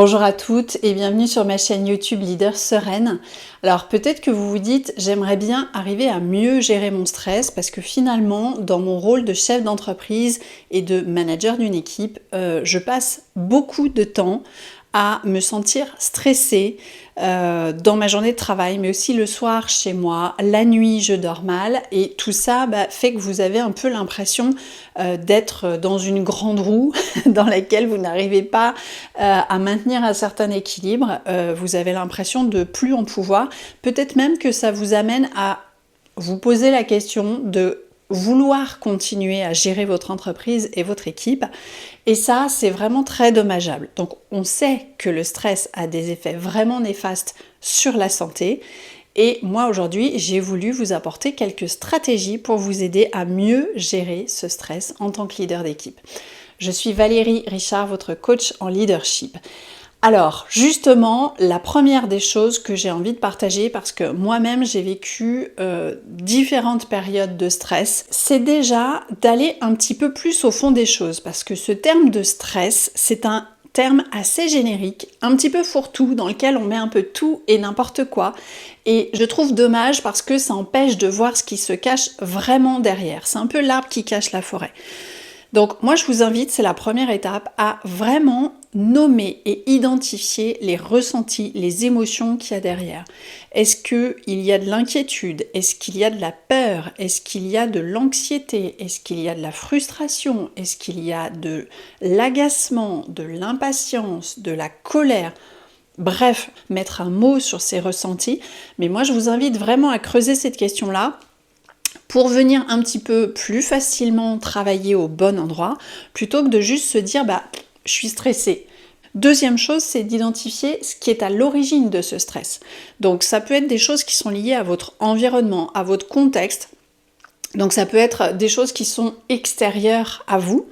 Bonjour à toutes et bienvenue sur ma chaîne YouTube Leader Sereine. Alors peut-être que vous vous dites j'aimerais bien arriver à mieux gérer mon stress parce que finalement dans mon rôle de chef d'entreprise et de manager d'une équipe, je passe beaucoup de temps à me sentir stressée dans ma journée de travail, mais aussi le soir chez moi, la nuit je dors mal et tout ça fait que vous avez un peu l'impression d'être dans une grande roue dans laquelle vous n'arrivez pas à maintenir un certain équilibre, vous avez l'impression de plus en pouvoir, peut-être même que ça vous amène à vous poser la question de vouloir continuer à gérer votre entreprise et votre équipe. Et ça, c'est vraiment très dommageable. Donc, on sait que le stress a des effets vraiment néfastes sur la santé. Et moi, aujourd'hui, j'ai voulu vous apporter quelques stratégies pour vous aider à mieux gérer ce stress en tant que leader d'équipe. Je suis Valérie Richard, votre coach en leadership. Alors, justement, la première des choses que j'ai envie de partager, parce que moi-même j'ai vécu différentes périodes de stress, c'est déjà d'aller un petit peu plus au fond des choses, parce que ce terme de stress, c'est un terme assez générique, un petit peu fourre-tout, dans lequel on met un peu tout et n'importe quoi, et je trouve dommage parce que ça empêche de voir ce qui se cache vraiment derrière. C'est un peu l'arbre qui cache la forêt. Donc moi je vous invite, c'est la première étape, à vraiment nommer et identifier les ressentis, les émotions qu'il y a derrière. Est-ce qu'il y a de l'inquiétude? Est-ce qu'il y a de la peur? Est-ce qu'il y a de l'anxiété? Est-ce qu'il y a de la frustration? Est-ce qu'il y a de l'agacement, de l'impatience, de la colère? Bref, mettre un mot sur ces ressentis. Mais moi je vous invite vraiment à creuser cette question-là pour venir un petit peu plus facilement travailler au bon endroit, plutôt que de juste se dire « je suis stressée ». Deuxième chose, c'est d'identifier ce qui est à l'origine de ce stress. Donc ça peut être des choses qui sont liées à votre environnement, à votre contexte. Donc ça peut être des choses qui sont extérieures à vous,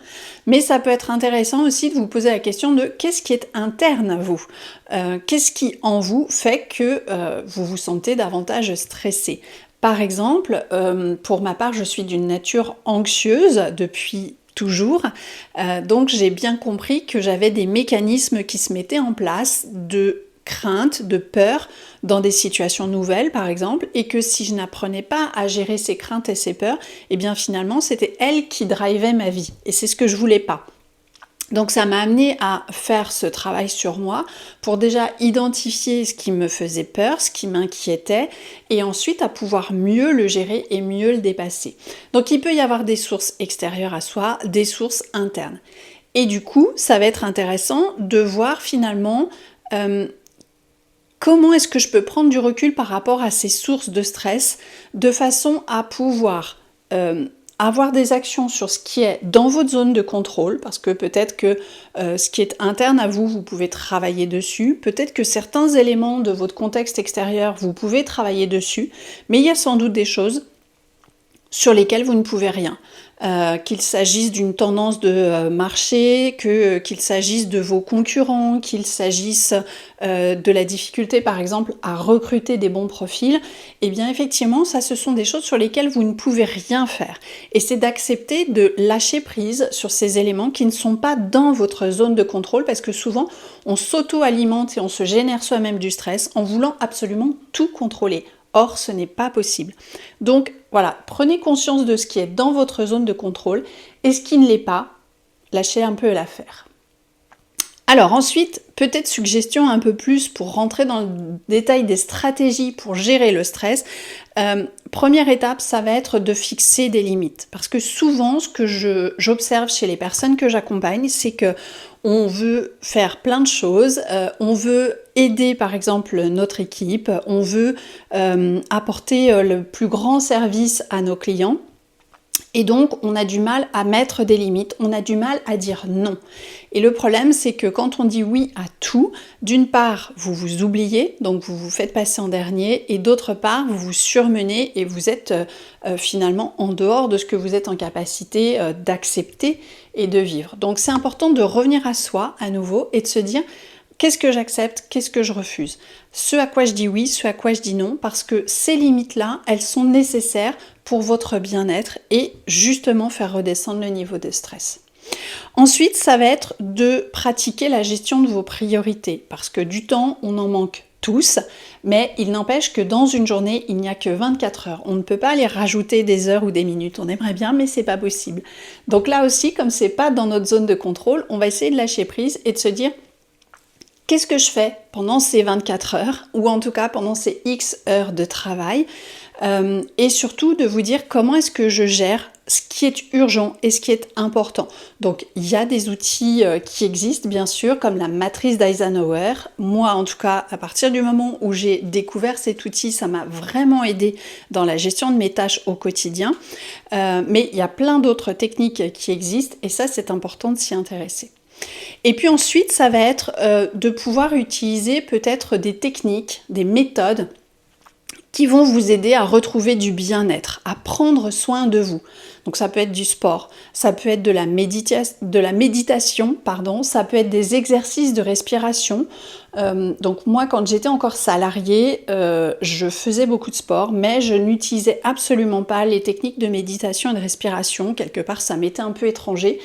mais ça peut être intéressant aussi de vous poser la question de qu'est-ce qui est interne à vous, qu'est-ce qui en vous fait que vous vous sentez davantage stressé. Par exemple, pour ma part, je suis d'une nature anxieuse depuis toujours, donc j'ai bien compris que j'avais des mécanismes qui se mettaient en place de crainte, de peur dans des situations nouvelles par exemple, et que si je n'apprenais pas à gérer ces craintes et ces peurs, et bien finalement c'était elles qui drivaient ma vie, et c'est ce que je voulais pas. Donc ça m'a amené à faire ce travail sur moi pour déjà identifier ce qui me faisait peur, ce qui m'inquiétait, et ensuite à pouvoir mieux le gérer et mieux le dépasser. Donc il peut y avoir des sources extérieures à soi, des sources internes. Et du coup, ça va être intéressant de voir finalement comment est-ce que je peux prendre du recul par rapport à ces sources de stress de façon à pouvoir avoir des actions sur ce qui est dans votre zone de contrôle, parce que peut-être que ce qui est interne à vous, vous pouvez travailler dessus, peut-être que certains éléments de votre contexte extérieur, vous pouvez travailler dessus, mais il y a sans doute des choses sur lesquelles vous ne pouvez rien. Qu'il s'agisse d'une tendance de marché, qu'il s'agisse de vos concurrents, qu'il s'agisse de la difficulté par exemple à recruter des bons profils, et bien effectivement ça ce sont des choses sur lesquelles vous ne pouvez rien faire. Et c'est d'accepter de lâcher prise sur ces éléments qui ne sont pas dans votre zone de contrôle, parce que souvent on s'auto-alimente et on se génère soi-même du stress en voulant absolument tout contrôler. Or, ce n'est pas possible. Donc voilà, prenez conscience de ce qui est dans votre zone de contrôle et ce qui ne l'est pas, lâchez un peu l'affaire. Alors ensuite, peut-être suggestion un peu plus pour rentrer dans le détail des stratégies pour gérer le stress. Première étape, ça va être de fixer des limites. Parce que souvent, ce que j'observe chez les personnes que j'accompagne, c'est que on veut faire plein de choses, on veut aider par exemple notre équipe, on veut apporter le plus grand service à nos clients. Et donc, on a du mal à mettre des limites, on a du mal à dire non. Et le problème, c'est que quand on dit oui à tout, d'une part, vous vous oubliez, donc vous vous faites passer en dernier, et d'autre part, vous vous surmenez et vous êtes finalement en dehors de ce que vous êtes en capacité d'accepter et de vivre. Donc, c'est important de revenir à soi à nouveau et de se dire qu'est-ce que j'accepte, qu'est-ce que je refuse. Ce à quoi je dis oui, ce à quoi je dis non, parce que ces limites-là, elles sont nécessaires pour votre bien-être et justement faire redescendre le niveau de stress. Ensuite, ça va être de pratiquer la gestion de vos priorités, parce que du temps, on en manque tous, mais il n'empêche que dans une journée, il n'y a que 24 heures. On ne peut pas aller rajouter des heures ou des minutes. On aimerait bien, mais c'est pas possible. Donc là aussi, comme c'est pas dans notre zone de contrôle, on va essayer de lâcher prise et de se dire qu'est-ce que je fais pendant ces 24 heures, ou en tout cas pendant ces X heures de travail, et surtout de vous dire comment est-ce que je gère ce qui est urgent et ce qui est important. Donc il y a des outils qui existent bien sûr, comme la matrice d'Eisenhower. Moi en tout cas, à partir du moment où j'ai découvert cet outil, ça m'a vraiment aidé dans la gestion de mes tâches au quotidien. Mais il y a plein d'autres techniques qui existent et ça c'est important de s'y intéresser. Et puis ensuite, ça va être de pouvoir utiliser peut-être des techniques, des méthodes qui vont vous aider à retrouver du bien-être, à prendre soin de vous. Donc ça peut être du sport, ça peut être de la méditation, ça peut être des exercices de respiration. Donc moi, quand j'étais encore salariée, je faisais beaucoup de sport, mais je n'utilisais absolument pas les techniques de méditation et de respiration. Quelque part, ça m'était un peu étranger.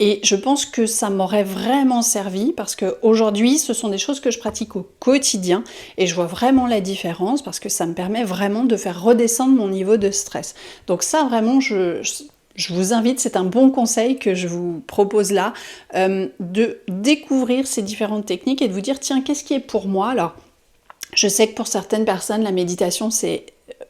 Et je pense que ça m'aurait vraiment servi parce qu'aujourd'hui, ce sont des choses que je pratique au quotidien et je vois vraiment la différence parce que ça me permet vraiment de faire redescendre mon niveau de stress. Donc ça, vraiment, je vous invite, c'est un bon conseil que je vous propose là, de découvrir ces différentes techniques et de vous dire, tiens, qu'est-ce qui est pour moi? Alors, je sais que pour certaines personnes, la méditation, c'est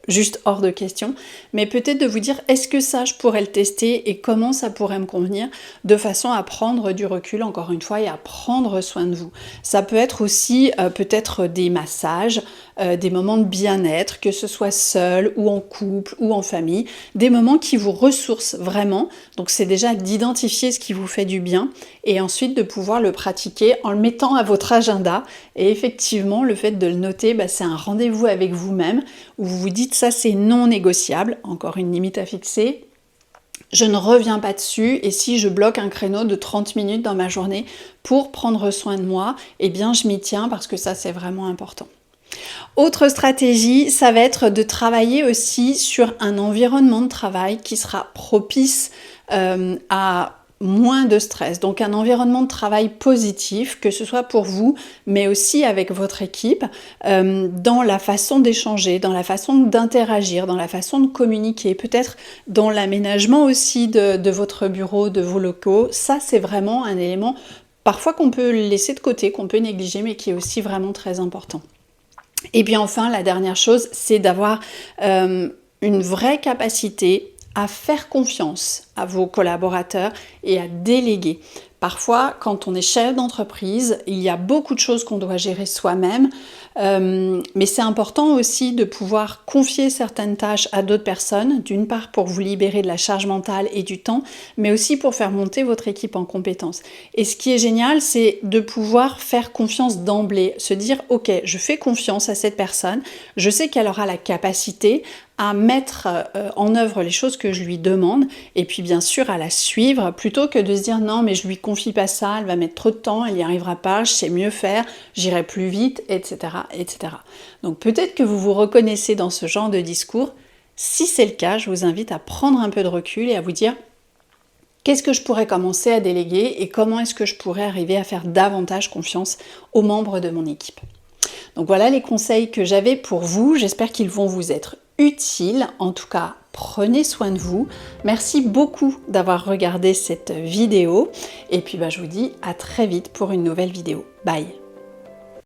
juste hors de question, mais peut-être de vous dire est-ce que ça je pourrais le tester et comment ça pourrait me convenir de façon à prendre du recul encore une fois et à prendre soin de vous. Ça peut être aussi peut-être des massages, des moments de bien-être, que ce soit seul ou en couple ou en famille, des moments qui vous ressourcent vraiment. Donc c'est déjà d'identifier ce qui vous fait du bien et ensuite de pouvoir le pratiquer en le mettant à votre agenda. Et effectivement, le fait de le noter, c'est un rendez-vous avec vous-même où vous vous dites ça c'est non négociable, encore une limite à fixer. Je ne reviens pas dessus et si je bloque un créneau de 30 minutes dans ma journée pour prendre soin de moi, eh bien je m'y tiens parce que ça c'est vraiment important. Autre stratégie, ça va être de travailler aussi sur un environnement de travail qui sera propice à moins de stress. Donc un environnement de travail positif, que ce soit pour vous, mais aussi avec votre équipe, dans la façon d'échanger, dans la façon d'interagir, dans la façon de communiquer, peut-être dans l'aménagement aussi de votre bureau, de vos locaux. Ça, c'est vraiment un élément parfois qu'on peut laisser de côté, qu'on peut négliger, mais qui est aussi vraiment très important. Et puis enfin, la dernière chose, c'est d'avoir une vraie capacité à faire confiance à vos collaborateurs et à déléguer. Parfois, quand on est chef d'entreprise, il y a beaucoup de choses qu'on doit gérer soi-même, mais c'est important aussi de pouvoir confier certaines tâches à d'autres personnes, d'une part pour vous libérer de la charge mentale et du temps, mais aussi pour faire monter votre équipe en compétences. Et ce qui est génial, c'est de pouvoir faire confiance d'emblée, se dire « Ok, je fais confiance à cette personne, je sais qu'elle aura la capacité à mettre en œuvre les choses que je lui demande et puis bien sûr à la suivre plutôt que de se dire non mais je lui confie pas ça, elle va mettre trop de temps, elle n'y arrivera pas, je sais mieux faire, j'irai plus vite, etc. etc. Donc peut-être que vous vous reconnaissez dans ce genre de discours. Si c'est le cas, je vous invite à prendre un peu de recul et à vous dire qu'est-ce que je pourrais commencer à déléguer et comment est-ce que je pourrais arriver à faire davantage confiance aux membres de mon équipe. Donc voilà les conseils que j'avais pour vous, j'espère qu'ils vont vous être utiles. En tout cas, prenez soin de vous. Merci beaucoup d'avoir regardé cette vidéo et puis je vous dis à très vite pour une nouvelle vidéo. Bye!